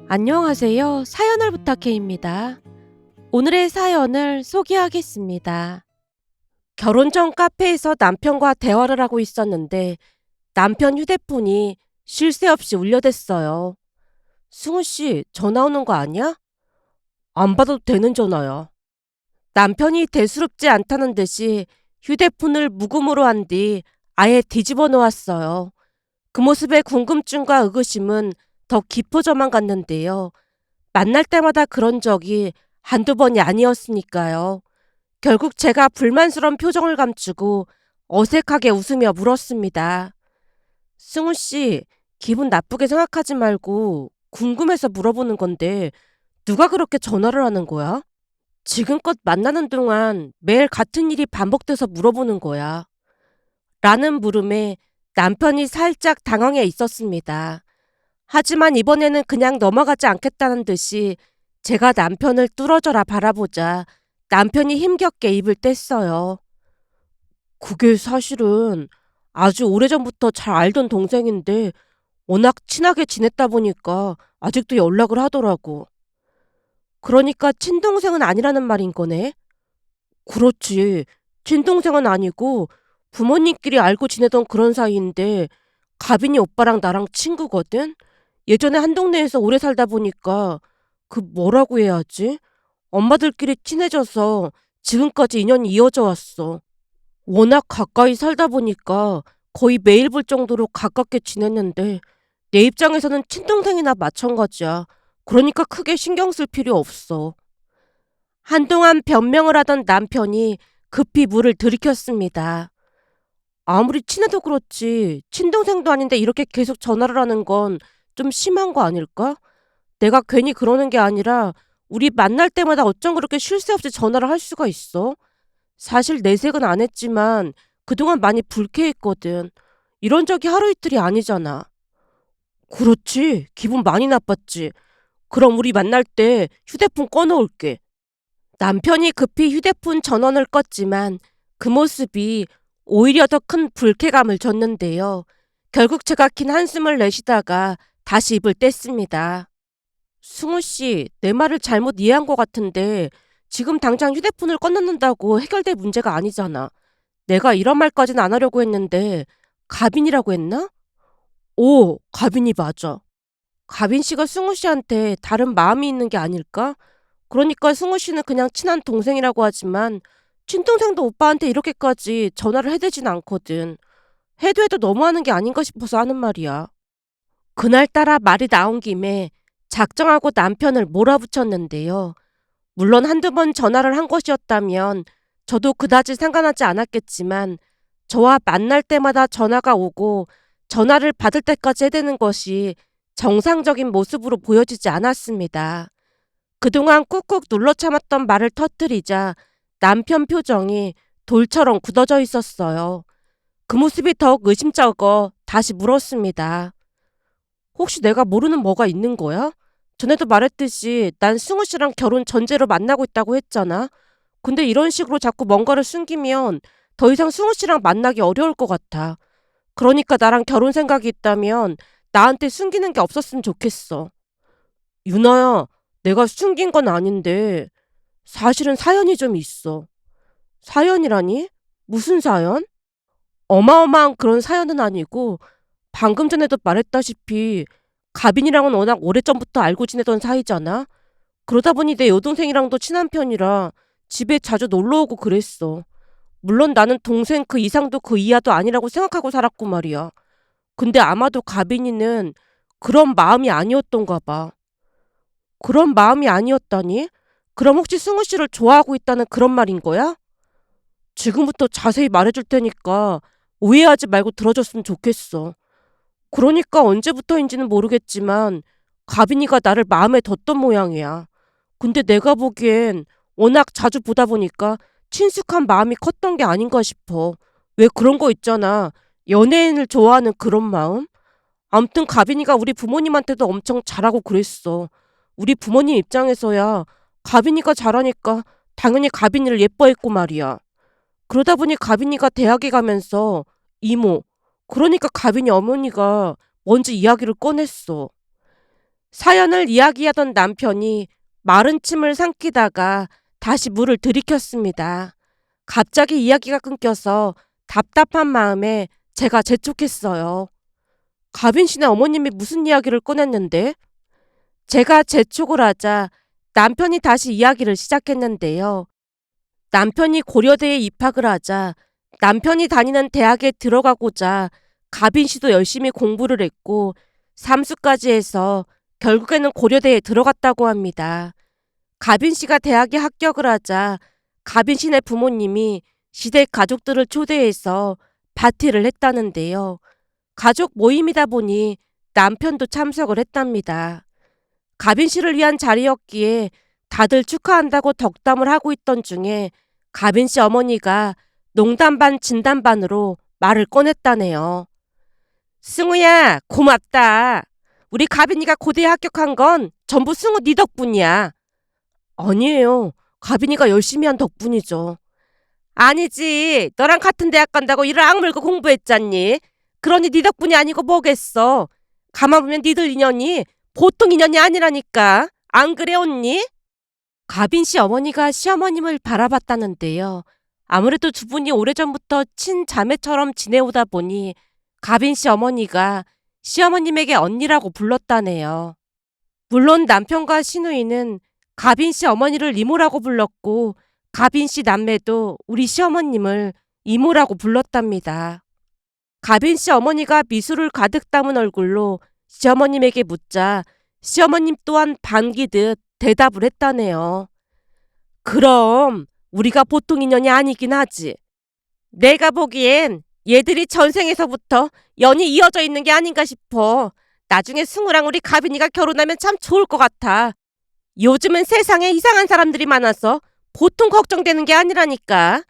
안녕하세요. 사연을 부탁해입니다. 오늘의 사연을 소개하겠습니다. 결혼 전 카페에서 남편과 대화를 하고 있었는데 남편 휴대폰이 쉴 새 없이 울려댔어요. 승우 씨, 전화 오는 거 아니야? 안 받아도 되는 전화야. 남편이 대수롭지 않다는 듯이 휴대폰을 무음으로 한 뒤 아예 뒤집어 놓았어요. 그 모습에 궁금증과 의구심은 더 깊어져만 갔는데요. 만날 때마다 그런 적이 한두 번이 아니었으니까요. 결국 제가 불만스러운 표정을 감추고 어색하게 웃으며 물었습니다. 승우 씨, 기분 나쁘게 생각하지 말고 궁금해서 물어보는 건데 누가 그렇게 전화를 하는 거야? 지금껏 만나는 동안 매일 같은 일이 반복돼서 물어보는 거야. 라는 물음에 남편이 살짝 당황해 있었습니다. 하지만 이번에는 그냥 넘어가지 않겠다는 듯이 제가 남편을 뚫어져라 바라보자 남편이 힘겹게 입을 뗐어요. 그게 사실은 아주 오래전부터 잘 알던 동생인데 워낙 친하게 지냈다 보니까 아직도 연락을 하더라고. 그러니까 친동생은 아니라는 말인 거네? 그렇지. 친동생은 아니고 부모님끼리 알고 지내던 그런 사이인데 가빈이 오빠랑 나랑 친구거든? 예전에 한 동네에서 오래 살다 보니까 그 뭐라고 해야 하지? 엄마들끼리 친해져서 지금까지 인연이 이어져 왔어. 워낙 가까이 살다 보니까 거의 매일 볼 정도로 가깝게 지냈는데 내 입장에서는 친동생이나 마찬가지야. 그러니까 크게 신경 쓸 필요 없어. 한동안 변명을 하던 남편이 급히 물을 들이켰습니다. 아무리 친해도 그렇지 친동생도 아닌데 이렇게 계속 전화를 하는 건 좀 심한 거 아닐까? 내가 괜히 그러는 게 아니라 우리 만날 때마다 어쩜 그렇게 쉴 새 없이 전화를 할 수가 있어? 사실 내색은 안 했지만 그동안 많이 불쾌했거든. 이런 적이 하루 이틀이 아니잖아. 그렇지. 기분 많이 나빴지. 그럼 우리 만날 때 휴대폰 꺼놓을게. 남편이 급히 휴대폰 전원을 껐지만 그 모습이 오히려 더 큰 불쾌감을 줬는데요. 결국 제가 긴 한숨을 내쉬다가 다시 입을 뗐습니다. 승우 씨, 내 말을 잘못 이해한 것 같은데 지금 당장 휴대폰을 꺼놓는다고 해결될 문제가 아니잖아. 내가 이런 말까지는 안 하려고 했는데 가빈이라고 했나? 오, 가빈이 맞아. 가빈 씨가 승우 씨한테 다른 마음이 있는 게 아닐까? 그러니까 승우 씨는 그냥 친한 동생이라고 하지만 친동생도 오빠한테 이렇게까지 전화를 해대진 않거든. 해도 해도 너무하는 게 아닌가 싶어서 하는 말이야. 그날따라 말이 나온 김에 작정하고 남편을 몰아붙였는데요. 물론 한두 번 전화를 한 것이었다면 저도 그다지 상관하지 않았겠지만 저와 만날 때마다 전화가 오고 전화를 받을 때까지 해대는 것이 정상적인 모습으로 보여지지 않았습니다. 그동안 꾹꾹 눌러 참았던 말을 터뜨리자 남편 표정이 돌처럼 굳어져 있었어요. 그 모습이 더욱 의심쩍어 다시 물었습니다. 혹시 내가 모르는 뭐가 있는 거야? 전에도 말했듯이 난 승우 씨랑 결혼 전제로 만나고 있다고 했잖아. 근데 이런 식으로 자꾸 뭔가를 숨기면 더 이상 승우 씨랑 만나기 어려울 것 같아. 그러니까 나랑 결혼 생각이 있다면 나한테 숨기는 게 없었으면 좋겠어. 유나야, 내가 숨긴 건 아닌데 사실은 사연이 좀 있어. 사연이라니? 무슨 사연? 어마어마한 그런 사연은 아니고 방금 전에도 말했다시피 가빈이랑은 워낙 오래전부터 알고 지내던 사이잖아. 그러다 보니 내 여동생이랑도 친한 편이라 집에 자주 놀러오고 그랬어. 물론 나는 동생 그 이상도 그 이하도 아니라고 생각하고 살았고 말이야. 근데 아마도 가빈이는 그런 마음이 아니었던가 봐. 그런 마음이 아니었다니? 그럼 혹시 승우 씨를 좋아하고 있다는 그런 말인 거야? 지금부터 자세히 말해줄 테니까 오해하지 말고 들어줬으면 좋겠어. 그러니까 언제부터인지는 모르겠지만 가빈이가 나를 마음에 뒀던 모양이야. 근데 내가 보기엔 워낙 자주 보다 보니까 친숙한 마음이 컸던 게 아닌가 싶어. 왜 그런 거 있잖아. 연예인을 좋아하는 그런 마음? 암튼 가빈이가 우리 부모님한테도 엄청 잘하고 그랬어. 우리 부모님 입장에서야 가빈이가 잘하니까 당연히 가빈이를 예뻐했고 말이야. 그러다 보니 가빈이가 대학에 가면서 이모, 그러니까 가빈이 어머니가 먼저 이야기를 꺼냈어. 사연을 이야기하던 남편이 마른 침을 삼키다가 다시 물을 들이켰습니다. 갑자기 이야기가 끊겨서 답답한 마음에 제가 재촉했어요. 가빈 씨네 어머님이 무슨 이야기를 꺼냈는데? 제가 재촉을 하자 남편이 다시 이야기를 시작했는데요. 남편이 고려대에 입학을 하자 남편이 다니는 대학에 들어가고자 가빈 씨도 열심히 공부를 했고 삼수까지 해서 결국에는 고려대에 들어갔다고 합니다. 가빈 씨가 대학에 합격을 하자 가빈 씨네 부모님이 시댁 가족들을 초대해서 파티를 했다는데요. 가족 모임이다 보니 남편도 참석을 했답니다. 가빈 씨를 위한 자리였기에 다들 축하한다고 덕담을 하고 있던 중에 가빈 씨 어머니가 농담 반 진담 반으로 말을 꺼냈다네요. 승우야, 고맙다. 우리 가빈이가 고대에 합격한 건 전부 승우 네 덕분이야. 아니에요. 가빈이가 열심히 한 덕분이죠. 아니지. 너랑 같은 대학 간다고 이를 악물고 공부했잖니. 그러니 네 덕분이 아니고 뭐겠어. 가만 보면 니들 인연이 보통 인연이 아니라니까. 안 그래 언니? 가빈 씨 어머니가 시어머님을 바라봤다는데요. 아무래도 두 분이 오래전부터 친자매처럼 지내오다 보니 가빈 씨 어머니가 시어머님에게 언니라고 불렀다네요. 물론 남편과 시누이는 가빈 씨 어머니를 이모라고 불렀고 가빈 씨 남매도 우리 시어머님을 이모라고 불렀답니다. 가빈 씨 어머니가 미술을 가득 담은 얼굴로 시어머님에게 묻자 시어머님 또한 반기듯 대답을 했다네요. 그럼 우리가 보통 인연이 아니긴 하지. 내가 보기엔 얘들이 전생에서부터 연이 이어져 있는 게 아닌가 싶어. 나중에 승우랑 우리 가빈이가 결혼하면 참 좋을 것 같아. 요즘은 세상에 이상한 사람들이 많아서 보통 걱정되는 게 아니라니까.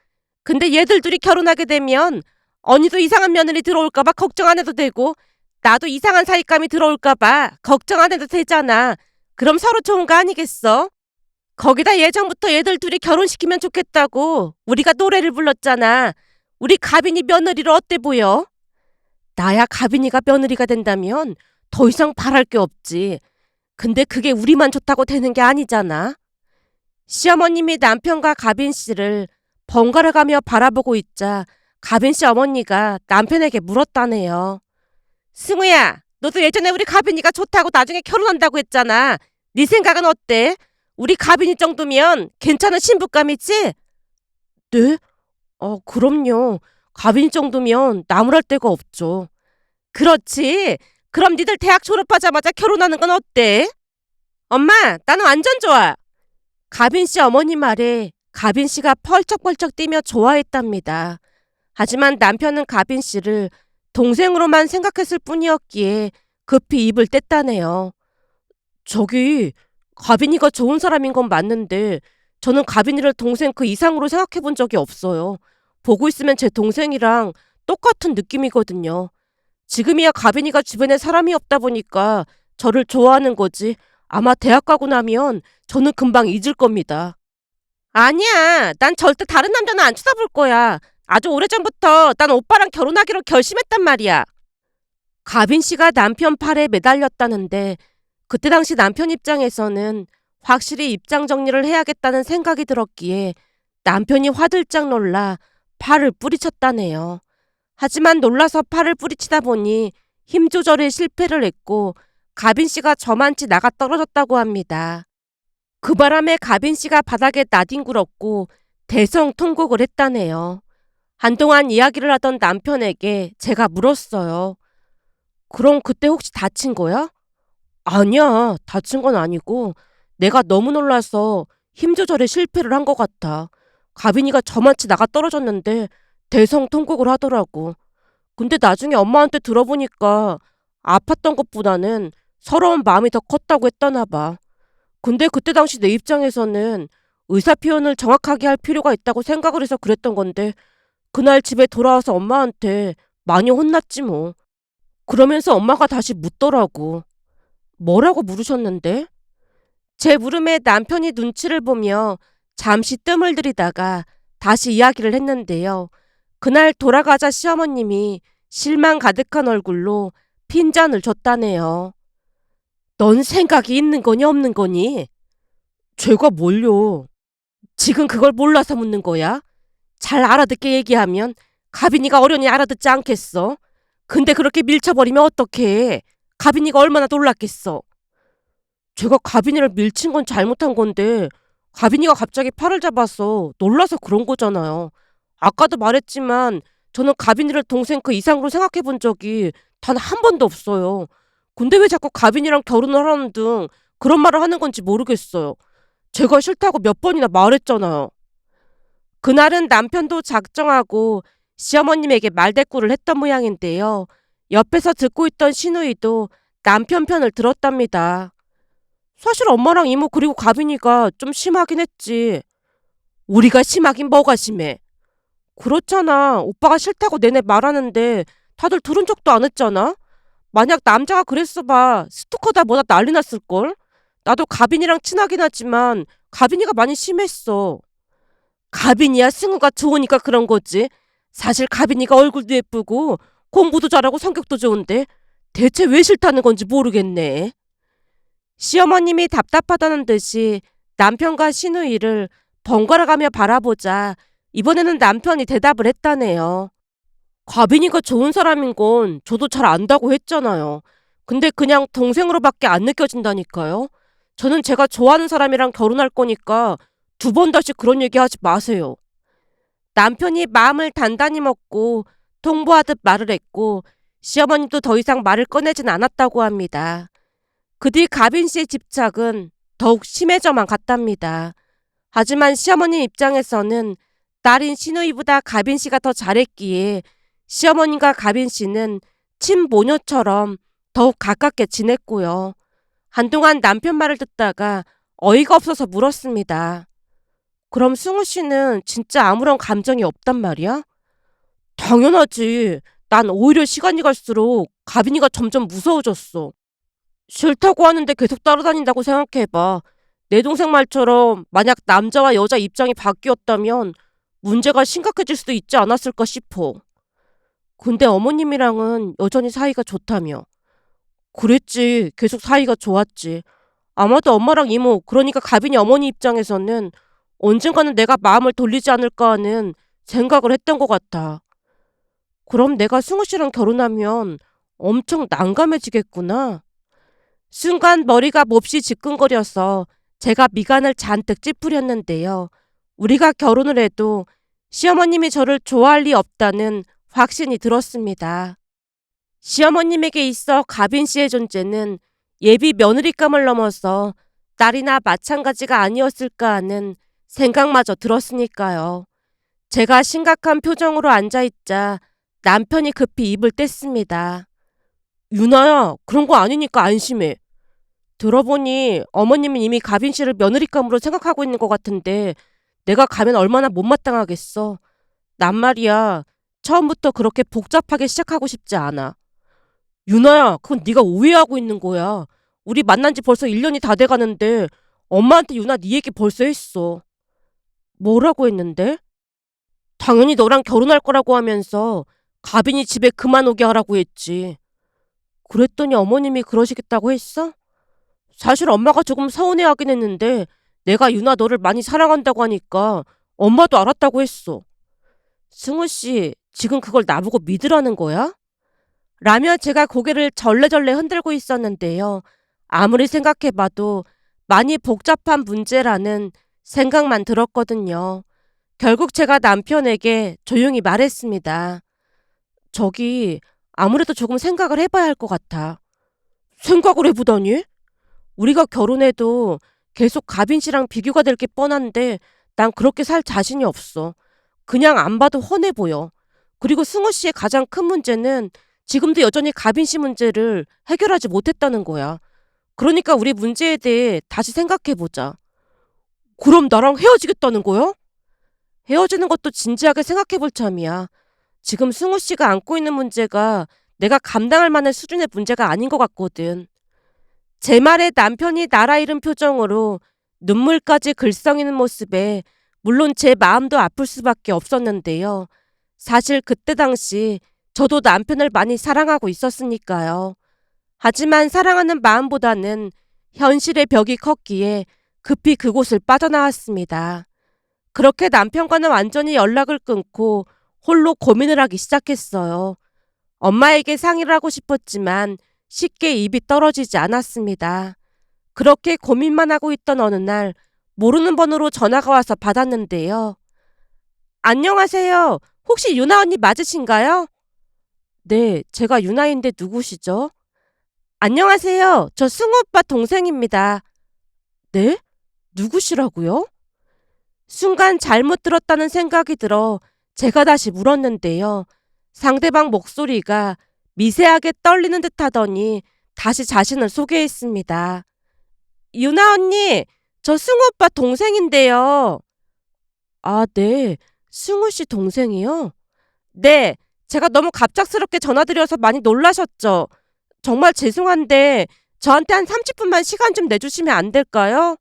근데 얘들 둘이 결혼하게 되면 언니도 이상한 며느리 들어올까봐 걱정 안 해도 되고 나도 이상한 사윗감이 들어올까봐 걱정 안 해도 되잖아. 그럼 서로 좋은 거 아니겠어? 거기다 예전부터 얘들 둘이 결혼시키면 좋겠다고 우리가 노래를 불렀잖아. 우리 가빈이 며느리로 어때 보여? 나야 가빈이가 며느리가 된다면 더 이상 바랄 게 없지. 근데 그게 우리만 좋다고 되는 게 아니잖아. 시어머님이 남편과 가빈 씨를 번갈아 가며 바라보고 있자 가빈 씨 어머니가 남편에게 물었다네요. 승우야, 너도 예전에 우리 가빈이가 좋다고 나중에 결혼한다고 했잖아. 네 생각은 어때? 우리 가빈이 정도면 괜찮은 신부감이지? 네? 그럼요. 가빈이 정도면 나무랄 데가 없죠. 그렇지. 그럼 니들 대학 졸업하자마자 결혼하는 건 어때? 엄마, 나는 완전 좋아. 가빈 씨 어머니 말에 가빈 씨가 펄쩍펄쩍 뛰며 좋아했답니다. 하지만 남편은 가빈 씨를 동생으로만 생각했을 뿐이었기에 급히 입을 뗐다네요. 저기, 가빈이가 좋은 사람인 건 맞는데 저는 가빈이를 동생 그 이상으로 생각해 본 적이 없어요. 보고 있으면 제 동생이랑 똑같은 느낌이거든요. 지금이야 가빈이가 주변에 사람이 없다 보니까 저를 좋아하는 거지. 아마 대학 가고 나면 저는 금방 잊을 겁니다. 아니야. 난 절대 다른 남자는 안 쳐다볼 거야. 아주 오래전부터 난 오빠랑 결혼하기로 결심했단 말이야. 가빈 씨가 남편 팔에 매달렸다는데 그때 당시 남편 입장에서는 확실히 입장 정리를 해야겠다는 생각이 들었기에 남편이 화들짝 놀라 팔을 뿌리쳤다네요. 하지만 놀라서 팔을 뿌리치다 보니 힘 조절에 실패를 했고 가빈 씨가 저만치 나가 떨어졌다고 합니다. 그 바람에 가빈 씨가 바닥에 나뒹굴었고 대성통곡을 했다네요. 한동안 이야기를 하던 남편에게 제가 물었어요. 그럼 그때 혹시 다친 거야? 아니야, 다친 건 아니고 내가 너무 놀라서 힘 조절에 실패를 한 것 같아. 가빈이가 저만치 나가 떨어졌는데 대성통곡을 하더라고. 근데 나중에 엄마한테 들어보니까 아팠던 것보다는 서러운 마음이 더 컸다고 했다나 봐. 근데 그때 당시 내 입장에서는 의사 표현을 정확하게 할 필요가 있다고 생각을 해서 그랬던 건데 그날 집에 돌아와서 엄마한테 많이 혼났지 뭐. 그러면서 엄마가 다시 묻더라고. 뭐라고 물으셨는데? 제 물음에 남편이 눈치를 보며 잠시 뜸을 들이다가 다시 이야기를 했는데요. 그날 돌아가자 시어머님이 실망 가득한 얼굴로 핀잔을 줬다네요. 넌 생각이 있는 거니 없는 거니? 제가 뭘요? 지금 그걸 몰라서 묻는 거야? 잘 알아듣게 얘기하면 가빈이가 어련히 알아듣지 않겠어? 근데 그렇게 밀쳐버리면 어떡해? 가빈이가 얼마나 놀랐겠어? 제가 가빈이를 밀친 건 잘못한 건데 가빈이가 갑자기 팔을 잡아서 놀라서 그런 거잖아요. 아까도 말했지만 저는 가빈이를 동생 그 이상으로 생각해 본 적이 단 한 번도 없어요. 근데 왜 자꾸 가빈이랑 결혼을 하는 등 그런 말을 하는 건지 모르겠어요. 제가 싫다고 몇 번이나 말했잖아요. 그날은 남편도 작정하고 시어머님에게 말대꾸를 했던 모양인데요. 옆에서 듣고 있던 시누이도 남편 편을 들었답니다. 사실 엄마랑 이모 그리고 가빈이가 좀 심하긴 했지. 우리가 심하긴 뭐가 심해. 그렇잖아. 오빠가 싫다고 내내 말하는데 다들 들은 적도 안 했잖아. 만약 남자가 그랬어 봐. 스토커다 뭐다 난리 났을걸? 나도 가빈이랑 친하긴 하지만 가빈이가 많이 심했어. 가빈이야 승우가 좋으니까 그런 거지. 사실 가빈이가 얼굴도 예쁘고 공부도 잘하고 성격도 좋은데 대체 왜 싫다는 건지 모르겠네. 시어머님이 답답하다는 듯이 남편과 시누이를 번갈아가며 바라보자 이번에는 남편이 대답을 했다네요. 가빈이가 좋은 사람인 건 저도 잘 안다고 했잖아요. 근데 그냥 동생으로밖에 안 느껴진다니까요. 저는 제가 좋아하는 사람이랑 결혼할 거니까 두 번 다시 그런 얘기 하지 마세요. 남편이 마음을 단단히 먹고 통보하듯 말을 했고 시어머니도 더 이상 말을 꺼내진 않았다고 합니다. 그 뒤 가빈 씨의 집착은 더욱 심해져만 갔답니다. 하지만 시어머니 입장에서는 딸인 시누이보다 가빈 씨가 더 잘했기에 시어머님과 가빈 씨는 친모녀처럼 더욱 가깝게 지냈고요. 한동안 남편 말을 듣다가 어이가 없어서 물었습니다. 그럼 승우 씨는 진짜 아무런 감정이 없단 말이야? 당연하지. 난 오히려 시간이 갈수록 가빈이가 점점 무서워졌어. 싫다고 하는데 계속 따라다닌다고 생각해봐. 내 동생 말처럼 만약 남자와 여자 입장이 바뀌었다면 문제가 심각해질 수도 있지 않았을까 싶어. 근데 어머님이랑은 여전히 사이가 좋다며. 그랬지. 계속 사이가 좋았지. 아마도 엄마랑 이모, 그러니까 가빈이 어머니 입장에서는 언젠가는 내가 마음을 돌리지 않을까 하는 생각을 했던 것 같아. 그럼 내가 승우 씨랑 결혼하면 엄청 난감해지겠구나. 순간 머리가 몹시 지끈거려서 제가 미간을 잔뜩 찌푸렸는데요. 우리가 결혼을 해도 시어머님이 저를 좋아할 리 없다는 확신이 들었습니다. 시어머님에게 있어 가빈 씨의 존재는 예비 며느리감을 넘어서 딸이나 마찬가지가 아니었을까 하는 생각마저 들었으니까요. 제가 심각한 표정으로 앉아있자 남편이 급히 입을 뗐습니다. 유나야, 그런 거 아니니까 안심해. 들어보니 어머님은 이미 가빈 씨를 며느리감으로 생각하고 있는 것 같은데 내가 가면 얼마나 못마땅하겠어. 난 말이야. 처음부터 그렇게 복잡하게 시작하고 싶지 않아. 유나야, 그건 네가 오해하고 있는 거야. 우리 만난 지 벌써 1년이 다 돼가는데 엄마한테 유나 네 얘기 벌써 했어. 뭐라고 했는데? 당연히 너랑 결혼할 거라고 하면서 가빈이 집에 그만 오게 하라고 했지. 그랬더니 어머님이 그러시겠다고 했어? 사실 엄마가 조금 서운해하긴 했는데 내가 유나 너를 많이 사랑한다고 하니까 엄마도 알았다고 했어. 승우 씨, 지금 그걸 나보고 믿으라는 거야? 라며 제가 고개를 절레절레 흔들고 있었는데요. 아무리 생각해봐도 많이 복잡한 문제라는 생각만 들었거든요. 결국 제가 남편에게 조용히 말했습니다. 저기 아무래도 조금 생각을 해봐야 할 것 같아. 생각을 해보다니? 우리가 결혼해도 계속 가빈 씨랑 비교가 될 게 뻔한데 난 그렇게 살 자신이 없어. 그냥 안 봐도 훤해 보여. 그리고 승우 씨의 가장 큰 문제는 지금도 여전히 가빈 씨 문제를 해결하지 못했다는 거야. 그러니까 우리 문제에 대해 다시 생각해보자. 그럼 나랑 헤어지겠다는 거야? 헤어지는 것도 진지하게 생각해볼 참이야. 지금 승우 씨가 안고 있는 문제가 내가 감당할 만한 수준의 문제가 아닌 것 같거든. 제 말에 남편이 나라 잃은 표정으로 눈물까지 글썽이는 모습에 물론 제 마음도 아플 수밖에 없었는데요. 사실 그때 당시 저도 남편을 많이 사랑하고 있었으니까요. 하지만 사랑하는 마음보다는 현실의 벽이 컸기에 급히 그곳을 빠져나왔습니다. 그렇게 남편과는 완전히 연락을 끊고 홀로 고민을 하기 시작했어요. 엄마에게 상의를 하고 싶었지만 쉽게 입이 떨어지지 않았습니다. 그렇게 고민만 하고 있던 어느 날 모르는 번호로 전화가 와서 받았는데요. 안녕하세요. 혹시 유나 언니 맞으신가요? 네, 제가 유나인데 누구시죠? 안녕하세요. 저 승우 오빠 동생입니다. 네? 누구시라고요? 순간 잘못 들었다는 생각이 들어 제가 다시 물었는데요. 상대방 목소리가 미세하게 떨리는 듯 하더니 다시 자신을 소개했습니다. 유나 언니, 저 승우 오빠 동생인데요. 아, 네. 승우 씨 동생이요? 네. 제가 너무 갑작스럽게 전화드려서 많이 놀라셨죠? 정말 죄송한데 저한테 한 30분만 시간 좀 내주시면 안 될까요?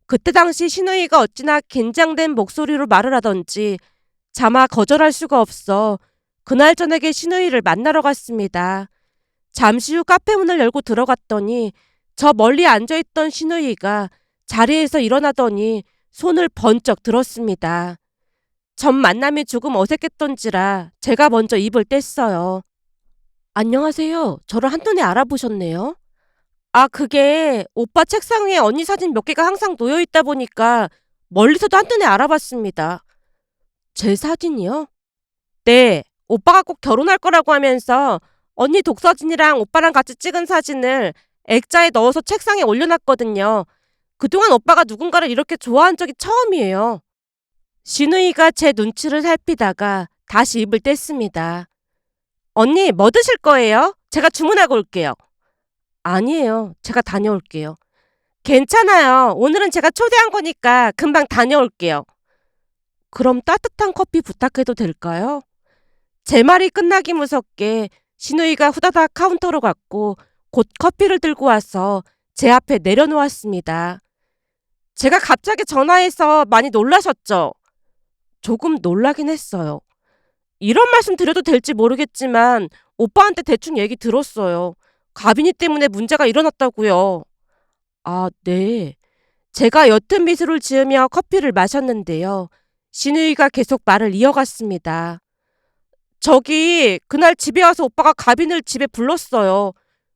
그때 당시 신우이가 어찌나 긴장된 목소리로 말을 하던지 차마 거절할 수가 없어 그날 저녁에 신우이를 만나러 갔습니다. 잠시 후 카페 문을 열고 들어갔더니 저 멀리 앉아있던 신우이가 자리에서 일어나더니 손을 번쩍 들었습니다. 전 만남이 조금 어색했던지라 제가 먼저 입을 뗐어요. 안녕하세요. 저를 한눈에 알아보셨네요. 아, 그게 오빠 책상 위에 언니 사진 몇 개가 항상 놓여 있다 보니까 멀리서도 한눈에 알아봤습니다. 제 사진이요? 네. 오빠가 꼭 결혼할 거라고 하면서 언니 독사진이랑 오빠랑 같이 찍은 사진을 액자에 넣어서 책상에 올려놨거든요. 그동안 오빠가 누군가를 이렇게 좋아한 적이 처음이에요. 신우이가 제 눈치를 살피다가 다시 입을 뗐습니다. 언니, 뭐 드실 거예요? 제가 주문하고 올게요. 아니에요. 제가 다녀올게요. 괜찮아요. 오늘은 제가 초대한 거니까 금방 다녀올게요. 그럼 따뜻한 커피 부탁해도 될까요? 제 말이 끝나기 무섭게 신우이가 후다닥 카운터로 갔고 곧 커피를 들고 와서 제 앞에 내려놓았습니다. 제가 갑자기 전화해서 많이 놀라셨죠? 조금 놀라긴 했어요. 이런 말씀 드려도 될지 모르겠지만 오빠한테 대충 얘기 들었어요. 가빈이 때문에 문제가 일어났다고요. 아, 네. 제가 옅은 미소를 지으며 커피를 마셨는데요. 신우이가 계속 말을 이어갔습니다. 저기 그날 집에 와서 오빠가 가빈을 집에 불렀어요.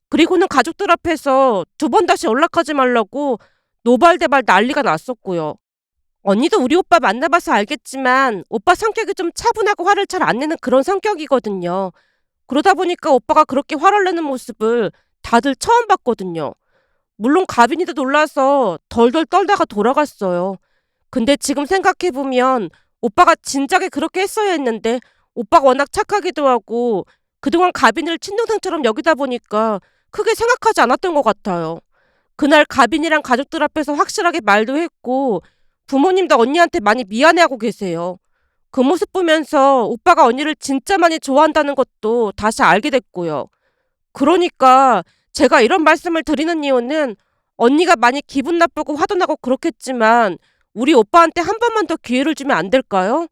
그리고는 가족들 앞에서 두 번 다시 연락하지 말라고 노발대발 난리가 났었고요. 언니도 우리 오빠 만나봐서 알겠지만 오빠 성격이 좀 차분하고 화를 잘 안 내는 그런 성격이거든요. 그러다 보니까 오빠가 그렇게 화를 내는 모습을 다들 처음 봤거든요. 물론 가빈이도 놀라서 덜덜 떨다가 돌아갔어요. 근데 지금 생각해보면 오빠가 진작에 그렇게 했어야 했는데 오빠가 워낙 착하기도 하고 그동안 가빈이를 친동생처럼 여기다 보니까 크게 생각하지 않았던 것 같아요. 그날 가빈이랑 가족들 앞에서 확실하게 말도 했고 부모님도 언니한테 많이 미안해하고 계세요. 그 모습 보면서 오빠가 언니를 진짜 많이 좋아한다는 것도 다시 알게 됐고요. 그러니까 제가 이런 말씀을 드리는 이유는 언니가 많이 기분 나쁘고 화도 나고 그렇겠지만 우리 오빠한테 한 번만 더 기회를 주면 안 될까요?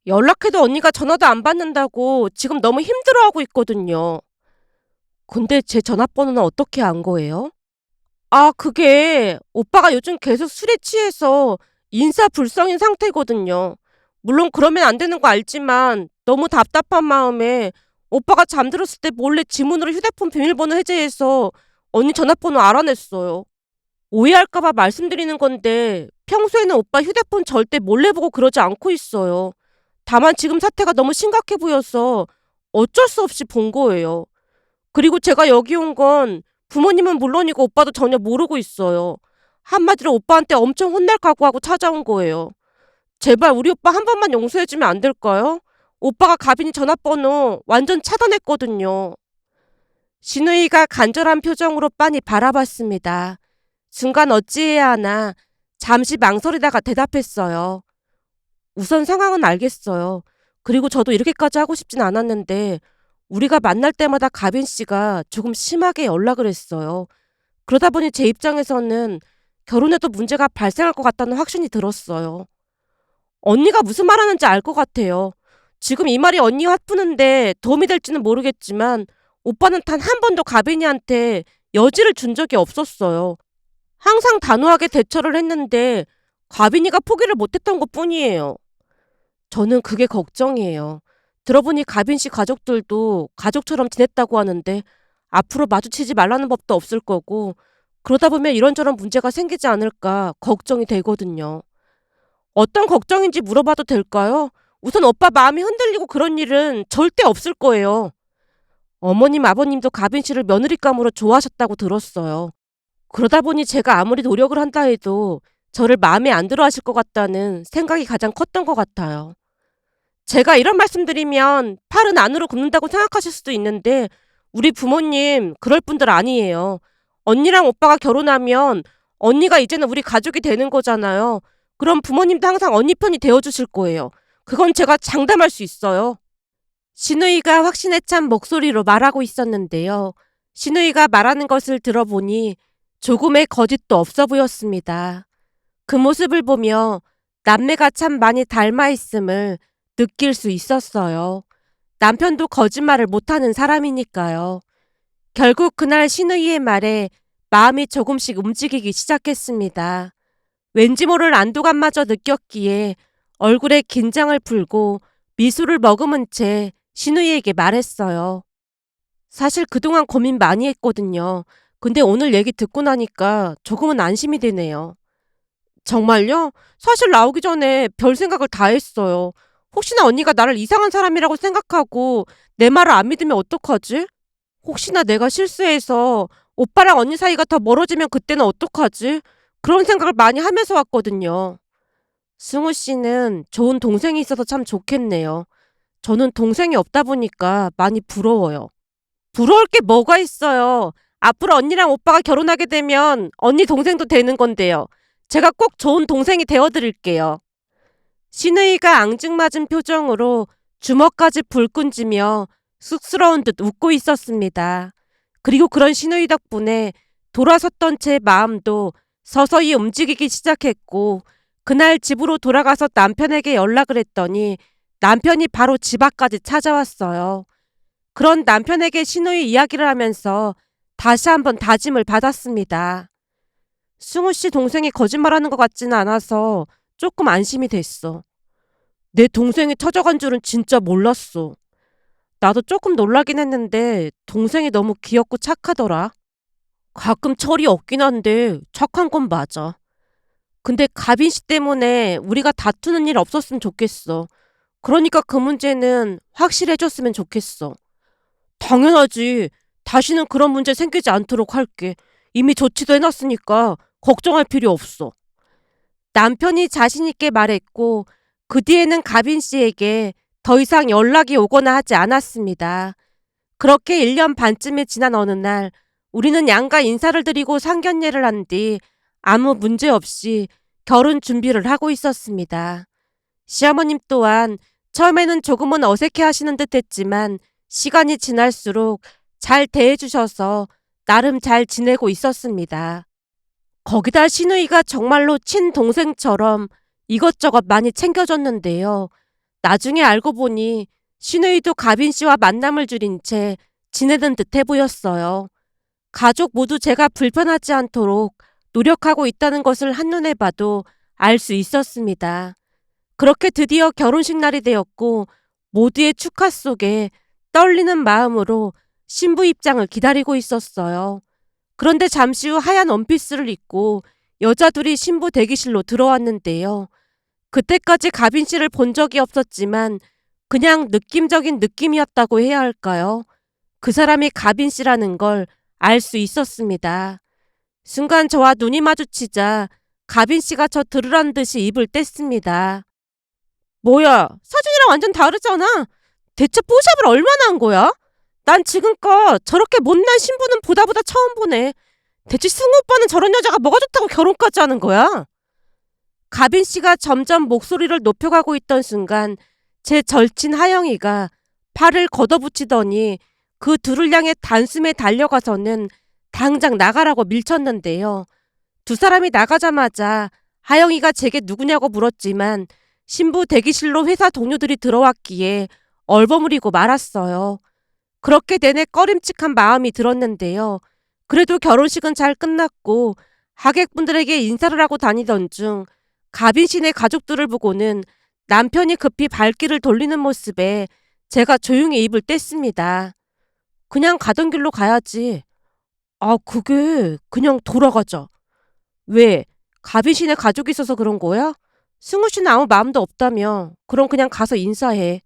연락해도 언니가 전화도 안 받는다고 지금 너무 힘들어하고 있거든요. 근데 제 전화번호는 어떻게 안 거예요? 아, 그게 오빠가 요즘 계속 술에 취해서 인사불성인 상태거든요. 물론 그러면 안 되는 거 알지만 너무 답답한 마음에 오빠가 잠들었을 때 몰래 지문으로 휴대폰 비밀번호 해제해서 언니 전화번호 알아냈어요. 오해할까봐 말씀드리는 건데 평소에는 오빠 휴대폰 절대 몰래 보고 그러지 않고 있어요. 다만 지금 사태가 너무 심각해 보여서 어쩔 수 없이 본 거예요. 그리고 제가 여기 온 건 부모님은 물론이고 오빠도 전혀 모르고 있어요. 한마디로 오빠한테 엄청 혼날 각오하고 찾아온 거예요. 제발 우리 오빠 한 번만 용서해주면 안 될까요? 오빠가 가빈이 전화번호 완전 차단했거든요. 신우이가 간절한 표정으로 빤히 바라봤습니다. 순간 어찌해야 하나 잠시 망설이다가 대답했어요. 우선 상황은 알겠어요. 그리고 저도 이렇게까지 하고 싶진 않았는데 우리가 만날 때마다 가빈 씨가 조금 심하게 연락을 했어요. 그러다 보니 제 입장에서는 결혼해도 문제가 발생할 것 같다는 확신이 들었어요. 언니가 무슨 말하는지 알 것 같아요. 지금 이 말이 언니 화푸는데 도움이 될지는 모르겠지만 오빠는 단 한 번도 가빈이한테 여지를 준 적이 없었어요. 항상 단호하게 대처를 했는데 가빈이가 포기를 못했던 것뿐이에요. 저는 그게 걱정이에요. 들어보니 가빈 씨 가족들도 가족처럼 지냈다고 하는데 앞으로 마주치지 말라는 법도 없을 거고 그러다 보면 이런저런 문제가 생기지 않을까 걱정이 되거든요. 어떤 걱정인지 물어봐도 될까요? 우선 오빠 마음이 흔들리고 그런 일은 절대 없을 거예요. 어머님, 아버님도 가빈 씨를 며느리감으로 좋아하셨다고 들었어요. 그러다 보니 제가 아무리 노력을 한다 해도 저를 마음에 안 들어 하실 것 같다는 생각이 가장 컸던 것 같아요. 제가 이런 말씀드리면 팔은 안으로 굽는다고 생각하실 수도 있는데 우리 부모님 그럴 분들 아니에요. 언니랑 오빠가 결혼하면 언니가 이제는 우리 가족이 되는 거잖아요. 그럼 부모님도 항상 언니 편이 되어주실 거예요. 그건 제가 장담할 수 있어요. 신우이가 확신에 찬 목소리로 말하고 있었는데요. 신우이가 말하는 것을 들어보니 조금의 거짓도 없어 보였습니다. 그 모습을 보며 남매가 참 많이 닮아 있음을 느낄 수 있었어요. 남편도 거짓말을 못하는 사람이니까요. 결국 그날 신우이의 말에 마음이 조금씩 움직이기 시작했습니다. 왠지 모를 안도감마저 느꼈기에 얼굴에 긴장을 풀고 미소를 머금은 채 신우이에게 말했어요. 사실 그동안 고민 많이 했거든요. 근데 오늘 얘기 듣고 나니까 조금은 안심이 되네요. 정말요? 사실 나오기 전에 별 생각을 다 했어요. 혹시나 언니가 나를 이상한 사람이라고 생각하고 내 말을 안 믿으면 어떡하지? 혹시나 내가 실수해서 오빠랑 언니 사이가 더 멀어지면 그때는 어떡하지? 그런 생각을 많이 하면서 왔거든요. 승우 씨는 좋은 동생이 있어서 참 좋겠네요. 저는 동생이 없다 보니까 많이 부러워요. 부러울 게 뭐가 있어요. 앞으로 언니랑 오빠가 결혼하게 되면 언니 동생도 되는 건데요. 제가 꼭 좋은 동생이 되어드릴게요. 신우이가 앙증맞은 표정으로 주먹까지 불끈 쥐며 쑥스러운 듯 웃고 있었습니다. 그리고 그런 신우이 덕분에 돌아섰던 제 마음도 서서히 움직이기 시작했고 그날 집으로 돌아가서 남편에게 연락을 했더니 남편이 바로 집 앞까지 찾아왔어요. 그런 남편에게 신우이 이야기를 하면서 다시 한번 다짐을 받았습니다. 승우 씨 동생이 거짓말하는 것 같지는 않아서 조금 안심이 됐어. 내 동생이 찾아간 줄은 진짜 몰랐어. 나도 조금 놀라긴 했는데 동생이 너무 귀엽고 착하더라. 가끔 철이 없긴 한데 착한 건 맞아. 근데 가빈 씨 때문에 우리가 다투는 일 없었으면 좋겠어. 그러니까 그 문제는 확실해졌으면 좋겠어. 당연하지. 다시는 그런 문제 생기지 않도록 할게. 이미 조치도 해놨으니까 걱정할 필요 없어. 남편이 자신있게 말했고 그 뒤에는 가빈 씨에게 더 이상 연락이 오거나 하지 않았습니다. 그렇게 1년 반쯤이 지난 어느 날 우리는 양가 인사를 드리고 상견례를 한 뒤 아무 문제 없이 결혼 준비를 하고 있었습니다. 시어머님 또한 처음에는 조금은 어색해 하시는 듯 했지만 시간이 지날수록 잘 대해주셔서 나름 잘 지내고 있었습니다. 거기다 신우이가 정말로 친동생처럼 이것저것 많이 챙겨줬는데요. 나중에 알고 보니 신우이도 가빈 씨와 만남을 줄인 채 지내는 듯해 보였어요. 가족 모두 제가 불편하지 않도록 노력하고 있다는 것을 한눈에 봐도 알 수 있었습니다. 그렇게 드디어 결혼식 날이 되었고 모두의 축하 속에 떨리는 마음으로 신부 입장을 기다리고 있었어요. 그런데 잠시 후 하얀 원피스를 입고 여자 둘이 신부 대기실로 들어왔는데요. 그때까지 가빈 씨를 본 적이 없었지만 그냥 느낌적인 느낌이었다고 해야 할까요? 그 사람이 가빈 씨라는 걸 알 수 있었습니다. 순간 저와 눈이 마주치자 가빈 씨가 저 들으란 듯이 입을 뗐습니다. 뭐야, 사진이랑 완전 다르잖아. 대체 뽀샵을 얼마나 한 거야? 난 지금껏 저렇게 못난 신부는 보다 처음 보네. 대체 승우 오빠는 저런 여자가 뭐가 좋다고 결혼까지 하는 거야? 가빈 씨가 점점 목소리를 높여가고 있던 순간 제 절친 하영이가 팔을 걷어붙이더니 그 둘을 향해 단숨에 달려가서는 당장 나가라고 밀쳤는데요. 두 사람이 나가자마자 하영이가 제게 누구냐고 물었지만 신부 대기실로 회사 동료들이 들어왔기에 얼버무리고 말았어요. 그렇게 내내 꺼림칙한 마음이 들었는데요. 그래도 결혼식은 잘 끝났고 하객분들에게 인사를 하고 다니던 중 가빈 씨네 가족들을 보고는 남편이 급히 발길을 돌리는 모습에 제가 조용히 입을 뗐습니다. 그냥 가던 길로 가야지. 아, 그게 그냥 돌아가자. 왜? 가빈 씨네 가족이 있어서 그런 거야? 승우 씨는 아무 마음도 없다며. 그럼 그냥 가서 인사해.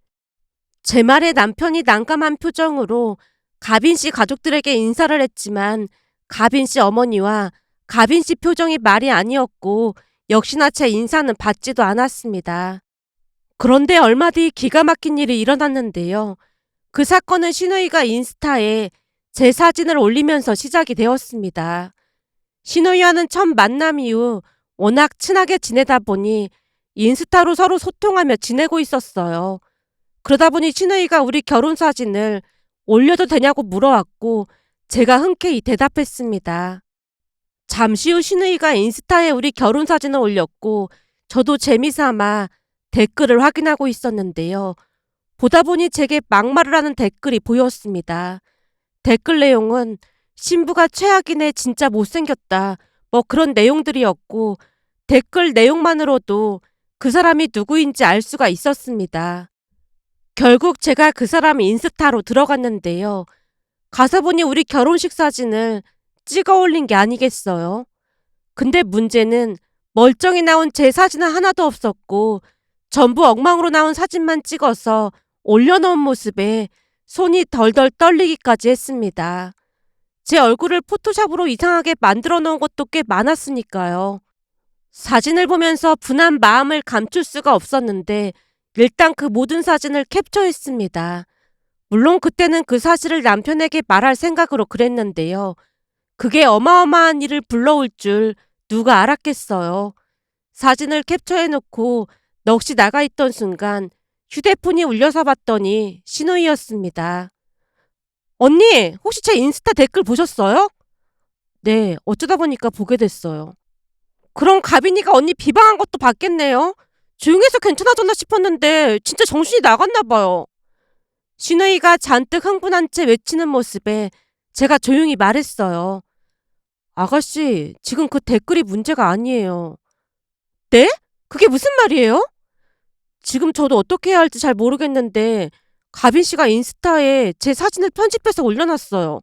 제 말에 남편이 난감한 표정으로 가빈 씨 가족들에게 인사를 했지만 가빈 씨 어머니와 가빈 씨 표정이 말이 아니었고 역시나 제 인사는 받지도 않았습니다. 그런데 얼마 뒤 기가 막힌 일이 일어났는데요. 그 사건은 신우이가 인스타에 제 사진을 올리면서 시작이 되었습니다. 신우이와는 첫 만남 이후 워낙 친하게 지내다 보니 인스타로 서로 소통하며 지내고 있었어요. 그러다 보니 신우이가 우리 결혼 사진을 올려도 되냐고 물어왔고 제가 흔쾌히 대답했습니다. 잠시 후 신우이가 인스타에 우리 결혼 사진을 올렸고 저도 재미삼아 댓글을 확인하고 있었는데요. 보다 보니 제게 막말을 하는 댓글이 보였습니다. 댓글 내용은 신부가 최악이네 진짜 못생겼다 뭐 그런 내용들이었고 댓글 내용만으로도 그 사람이 누구인지 알 수가 있었습니다. 결국 제가 그 사람 인스타로 들어갔는데요. 가서 보니 우리 결혼식 사진을 찍어 올린 게 아니겠어요. 근데 문제는 멀쩡히 나온 제 사진은 하나도 없었고 전부 엉망으로 나온 사진만 찍어서 올려놓은 모습에 손이 덜덜 떨리기까지 했습니다. 제 얼굴을 포토샵으로 이상하게 만들어 놓은 것도 꽤 많았으니까요. 사진을 보면서 분한 마음을 감출 수가 없었는데 일단 그 모든 사진을 캡처했습니다. 물론 그때는 그 사실을 남편에게 말할 생각으로 그랬는데요. 그게 어마어마한 일을 불러올 줄 누가 알았겠어요. 사진을 캡처해놓고 넋이 나가 있던 순간 휴대폰이 울려서 봤더니 신호이었습니다. 언니, 혹시 제 인스타 댓글 보셨어요? 네, 어쩌다 보니까 보게 됐어요. 그럼 가빈이가 언니 비방한 것도 봤겠네요. 조용해서 괜찮아졌나 싶었는데 진짜 정신이 나갔나 봐요. 신우이가 잔뜩 흥분한 채 외치는 모습에 제가 조용히 말했어요. 아가씨, 지금 그 댓글이 문제가 아니에요. 네? 그게 무슨 말이에요? 지금 저도 어떻게 해야 할지 잘 모르겠는데 가빈 씨가 인스타에 제 사진을 편집해서 올려놨어요.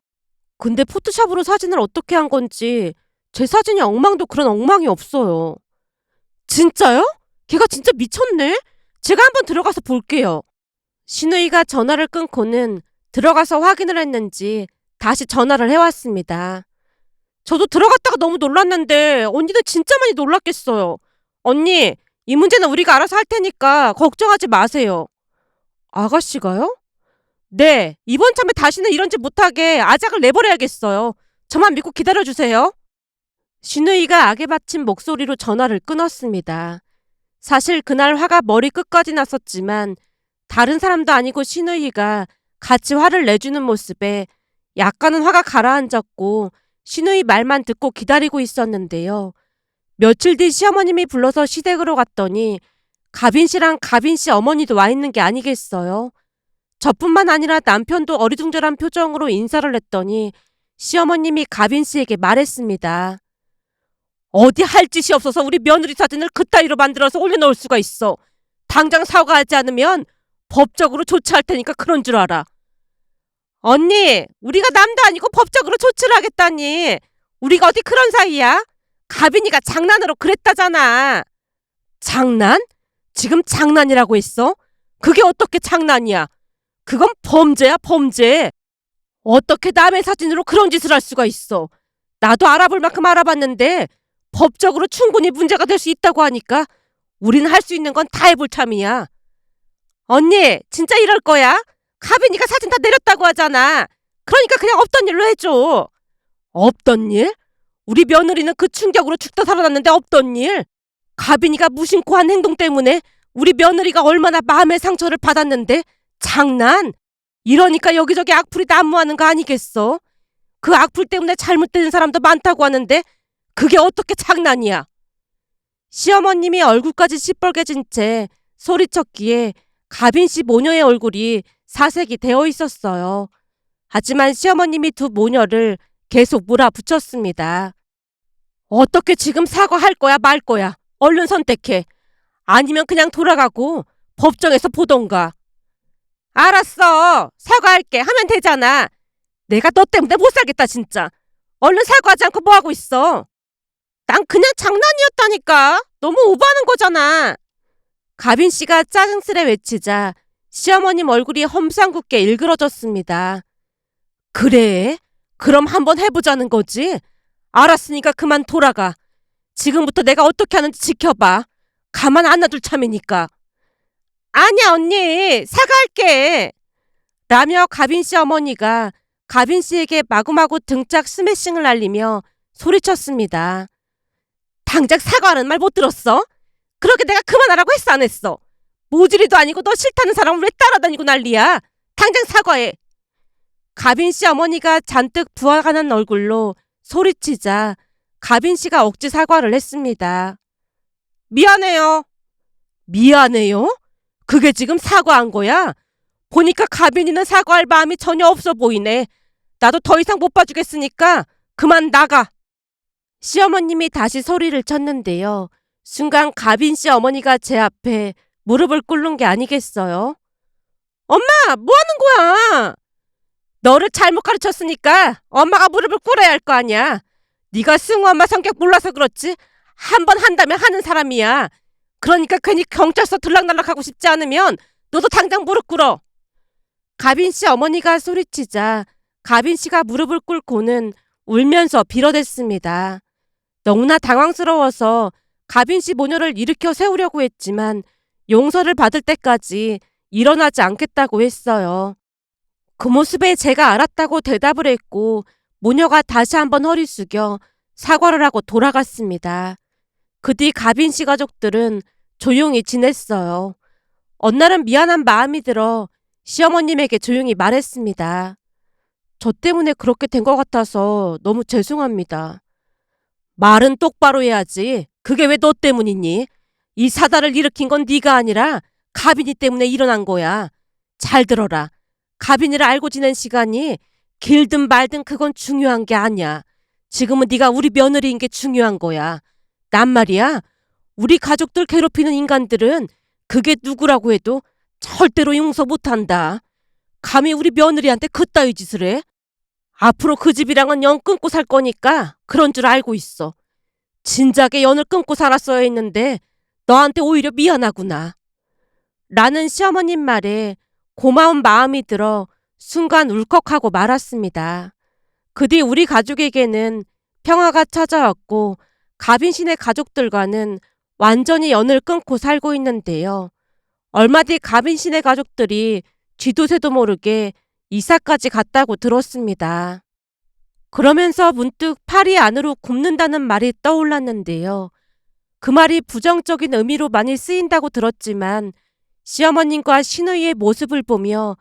근데 포토샵으로 사진을 어떻게 한 건지 제 사진이 엉망도 그런 엉망이 없어요. 진짜요? 걔가 진짜 미쳤네? 제가 한번 들어가서 볼게요. 신우이가 전화를 끊고는 들어가서 확인을 했는지 다시 전화를 해왔습니다. 저도 들어갔다가 너무 놀랐는데 언니는 진짜 많이 놀랐겠어요. 언니, 이 문제는 우리가 알아서 할 테니까 걱정하지 마세요. 아가씨가요? 네, 이번 참에 다시는 이런 짓 못하게 아작을 내버려야겠어요. 저만 믿고 기다려주세요. 신우이가 악에 받친 목소리로 전화를 끊었습니다. 사실 그날 화가 머리 끝까지 났었지만 다른 사람도 아니고 신우이가 같이 화를 내주는 모습에 약간은 화가 가라앉았고 신우이 말만 듣고 기다리고 있었는데요. 며칠 뒤 시어머님이 불러서 시댁으로 갔더니 가빈 씨랑 가빈 씨 어머니도 와 있는 게 아니겠어요. 저뿐만 아니라 남편도 어리둥절한 표정으로 인사를 했더니 시어머님이 가빈 씨에게 말했습니다. 어디 할 짓이 없어서 우리 며느리 사진을 그따위로 만들어서 올려놓을 수가 있어. 당장 사과하지 않으면 법적으로 조치할 테니까 그런 줄 알아. 언니, 우리가 남도 아니고 법적으로 조치를 하겠다니. 우리가 어디 그런 사이야? 가빈이가 장난으로 그랬다잖아. 장난? 지금 장난이라고 했어? 그게 어떻게 장난이야? 그건 범죄야, 범죄. 어떻게 남의 사진으로 그런 짓을 할 수가 있어? 나도 알아볼 만큼 알아봤는데 법적으로 충분히 문제가 될 수 있다고 하니까 우리는 할 수 있는 건 다 해볼 참이야. 언니, 진짜 이럴 거야? 가빈이가 사진 다 내렸다고 하잖아. 그러니까 그냥 없던 일로 해줘. 없던 일? 우리 며느리는 그 충격으로 죽다 살아났는데 없던 일? 가빈이가 무심코 한 행동 때문에 우리 며느리가 얼마나 마음의 상처를 받았는데 장난? 이러니까 여기저기 악플이 난무하는 거 아니겠어? 그 악플 때문에 잘못되는 사람도 많다고 하는데 그게 어떻게 장난이야? 시어머님이 얼굴까지 시뻘개진 채 소리쳤기에 가빈 씨 모녀의 얼굴이 사색이 되어 있었어요. 하지만 시어머님이 두 모녀를 계속 몰아붙였습니다. 어떻게 지금 사과할 거야, 말 거야? 얼른 선택해. 아니면 그냥 돌아가고 법정에서 보던가. 알았어. 사과할게. 하면 되잖아. 내가 너 때문에 못 살겠다, 진짜. 얼른 사과하지 않고 뭐 하고 있어? 난 그냥 장난이었다니까. 너무 오버하는 거잖아. 가빈 씨가 짜증스레 외치자 시어머님 얼굴이 험상궂게 일그러졌습니다. 그래? 그럼 한번 해보자는 거지? 알았으니까 그만 돌아가. 지금부터 내가 어떻게 하는지 지켜봐. 가만 안 놔둘 참이니까. 아니야, 언니. 사과할게. 라며 가빈 씨 어머니가 가빈 씨에게 마구마구 등짝 스매싱을 날리며 소리쳤습니다. 당장 사과하는 말 못 들었어? 그렇게 내가 그만하라고 했어, 안 했어? 모질이도 아니고 너 싫다는 사람을 왜 따라다니고 난리야? 당장 사과해. 가빈 씨 어머니가 잔뜩 부어가는 얼굴로 소리치자 가빈 씨가 억지 사과를 했습니다. 미안해요. 미안해요? 그게 지금 사과한 거야? 보니까 가빈이는 사과할 마음이 전혀 없어 보이네. 나도 더 이상 못 봐주겠으니까 그만 나가. 시어머님이 다시 소리를 쳤는데요. 순간 가빈 씨 어머니가 제 앞에 무릎을 꿇는 게 아니겠어요? 엄마, 뭐 하는 거야? 너를 잘못 가르쳤으니까 엄마가 무릎을 꿇어야 할 거 아니야. 네가 승우 엄마 성격 몰라서 그렇지. 한 번 한다면 하는 사람이야. 그러니까 괜히 경찰서 들락날락하고 싶지 않으면 너도 당장 무릎 꿇어. 가빈 씨 어머니가 소리치자 가빈 씨가 무릎을 꿇고는 울면서 빌어댔습니다. 너무나 당황스러워서 가빈 씨 모녀를 일으켜 세우려고 했지만 용서를 받을 때까지 일어나지 않겠다고 했어요. 그 모습에 제가 알았다고 대답을 했고 모녀가 다시 한번 허리 숙여 사과를 하고 돌아갔습니다. 그 뒤 가빈 씨 가족들은 조용히 지냈어요. 어느 날은 미안한 마음이 들어 시어머님에게 조용히 말했습니다. 저 때문에 그렇게 된 것 같아서 너무 죄송합니다. 말은 똑바로 해야지. 그게 왜 너 때문이니? 이 사달을 일으킨 건 네가 아니라 가빈이 때문에 일어난 거야. 잘 들어라. 가빈이를 알고 지낸 시간이 길든 말든 그건 중요한 게 아니야. 지금은 네가 우리 며느리인 게 중요한 거야. 난 말이야. 우리 가족들 괴롭히는 인간들은 그게 누구라고 해도 절대로 용서 못한다. 감히 우리 며느리한테 그따위 짓을 해? 앞으로 그 집이랑은 연 끊고 살 거니까 그런 줄 알고 있어. 진작에 연을 끊고 살았어야 했는데 너한테 오히려 미안하구나. 라는 시어머님 말에 고마운 마음이 들어 순간 울컥하고 말았습니다. 그 뒤 우리 가족에게는 평화가 찾아왔고 가빈 씨네 가족들과는 완전히 연을 끊고 살고 있는데요. 얼마 뒤 가빈 씨네 가족들이 쥐도 새도 모르게 이사까지 갔다고 들었습니다. 그러면서 문득 팔이 안으로 굽는다는 말이 떠올랐는데요. 그 말이 부정적인 의미로 많이 쓰인다고 들었지만 시어머님과 시누이의 모습을 보며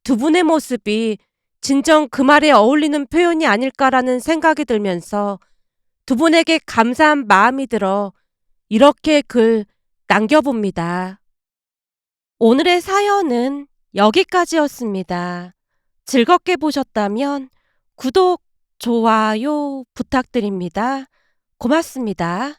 두 분의 모습이 진정 그 말에 어울리는 표현이 아닐까라는 생각이 들면서 두 분에게 감사한 마음이 들어 이렇게 글 남겨봅니다. 오늘의 사연은 여기까지였습니다. 즐겁게 보셨다면 구독, 좋아요 부탁드립니다. 고맙습니다.